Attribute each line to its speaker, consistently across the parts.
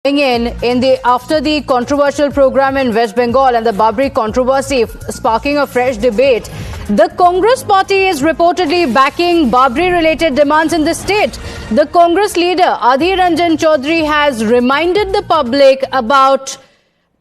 Speaker 1: In the after the controversial program in West Bengal and the Babri controversy sparking a fresh debate, the Congress party is reportedly backing Babri-related demands in the state. The Congress leader Adhir Ranjan Chaudhary has reminded the public about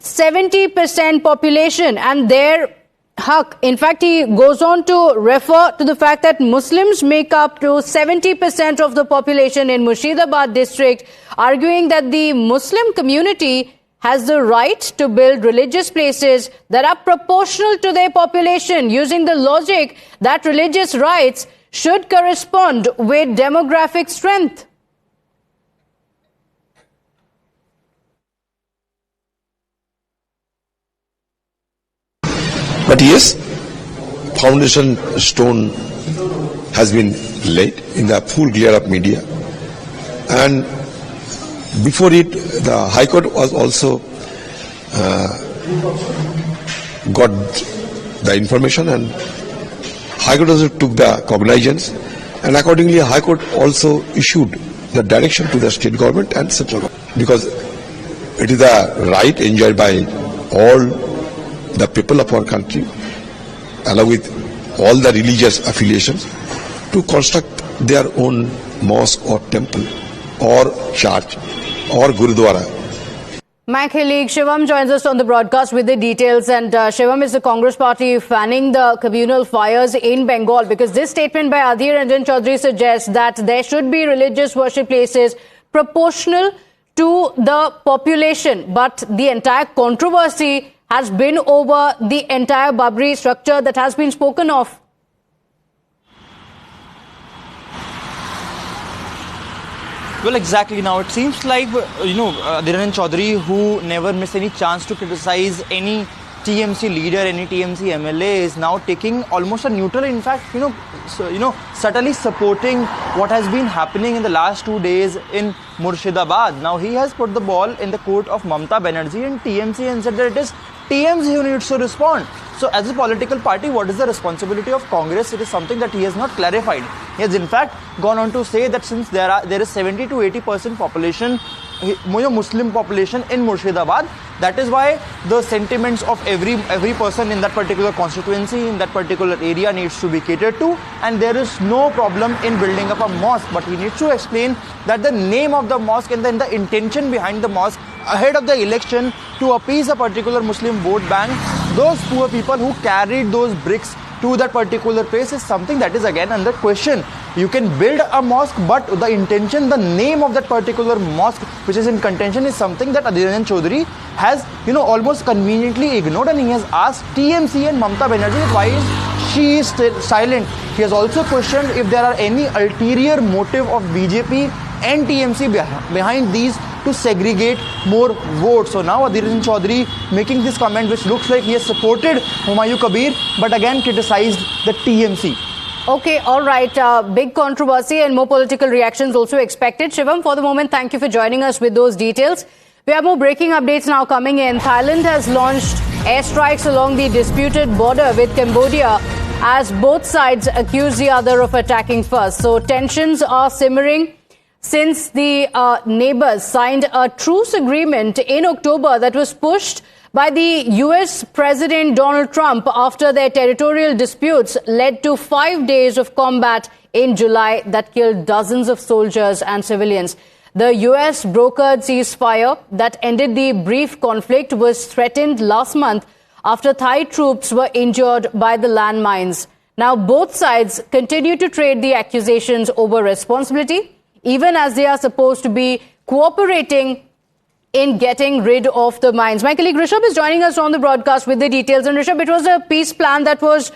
Speaker 1: 70% population and their haq. In fact, he goes on to refer to the fact that Muslims make up to 70% of the population in Murshidabad district, arguing that the Muslim community has the right to build religious places that are proportional to their population, using the logic that religious rights should correspond with demographic strength.
Speaker 2: But yes, foundation stone has been laid in the full glare of media, and before it, the High Court was also got the information, and High Court also took the cognizance, and accordingly High Court also issued the direction to the state government and central government, because it is a right enjoyed by all the people of our country, along with all the religious affiliations, to construct their own mosque or temple or church or gurudwara.
Speaker 1: My colleague Shivam joins us on the broadcast with the details. And Shivam, is the Congress party fanning the communal fires in Bengal? Because this statement by Adhir Ranjan Chaudhary suggests that there should be religious worship places proportional to the population. But the entire controversy has been over the entire Babri structure that has been spoken of.
Speaker 3: Well, exactly. Now, it seems like, Adhir Ranjan Chaudhary, who never missed any chance to criticize any TMC leader, any TMC MLA, is now taking almost a neutral, in fact, subtly supporting what has been happening in the last 2 days in Murshidabad. Now, he has put the ball in the court of Mamata Banerjee and TMC and said that it is TMC who needs to respond. So as a political party, what is the responsibility of Congress? It is something that he has not clarified. He has in fact gone on to say that since there is 70 to 80% population, Muslim population in Murshidabad, that is why the sentiments of every person in that particular constituency, in that particular area needs to be catered to, and there is no problem in building up a mosque. But he needs to explain that the name of the mosque and then the intention behind the mosque ahead of the election to appease a particular Muslim vote bank, those poor people who carried those bricks to that particular place, is something that is again under question. You can build a mosque, but the intention, the name of that particular mosque which is in contention, is something that Adhir Ranjan Chaudhary has almost conveniently ignored, and he has asked TMC and Mamata Banerjee why she is still silent. He has also questioned if there are any ulterior motive of BJP and TMC behind these to segregate more votes. So now Adhir Ranjan Chaudhary making this comment, which looks like he has supported Humayun Kabir but again criticized the TMC.
Speaker 1: Okay, all right. Big controversy and more political reactions also expected. Shivam, for the moment, thank you for joining us with those details. We have more breaking updates now coming in. Thailand has launched airstrikes along the disputed border with Cambodia as both sides accuse the other of attacking first. So tensions are simmering since the neighbors signed a truce agreement in October that was pushed by the US President Donald Trump after their territorial disputes led to 5 days of combat in July that killed dozens of soldiers and civilians. The US brokered ceasefire that ended the brief conflict was threatened last month after Thai troops were injured by the landmines. Now both sides continue to trade the accusations over responsibility, even as they are supposed to be cooperating in getting rid of the mines. My colleague Rishabh is joining us on the broadcast with the details. And Rishabh, it was a peace plan that was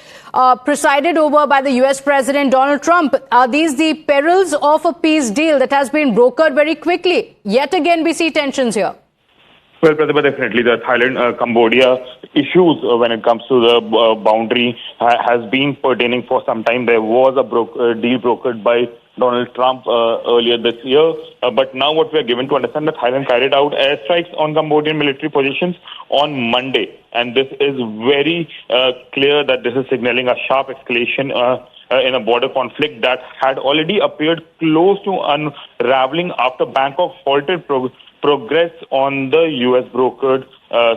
Speaker 1: presided over by the US President Donald Trump. Are these the perils of a peace deal that has been brokered very quickly? Yet again, we see tensions here.
Speaker 4: Well, Pratibha, definitely the Thailand-Cambodia issues when it comes to the boundary has been pertaining for some time. There was a deal brokered by Donald Trump earlier this year. But now what we are given to understand that Thailand carried out airstrikes on Cambodian military positions on Monday. And this is very clear that this is signaling a sharp escalation in a border conflict that had already appeared close to unraveling after Bangkok halted progress on the US brokered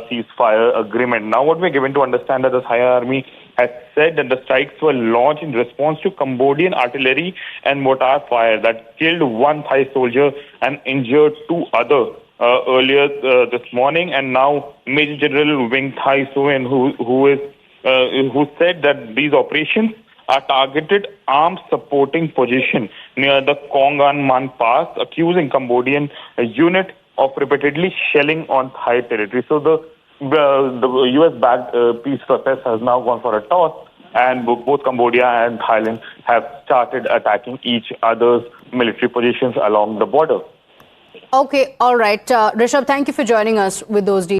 Speaker 4: ceasefire agreement. Now what we're given to understand that the Thai army has said that the strikes were launched in response to Cambodian artillery and mortar fire that killed one Thai soldier and injured two others earlier this morning. And now Major General Wing Thai Soen, who said that these operations are targeted arms supporting position near the Kongan Pass, accusing Cambodian unit of repeatedly shelling on Thai territory. So the US-backed peace process has now gone for a toss, and both Cambodia and Thailand have started attacking each other's military positions along the border.
Speaker 1: Okay, all right. Rishabh, thank you for joining us with those details.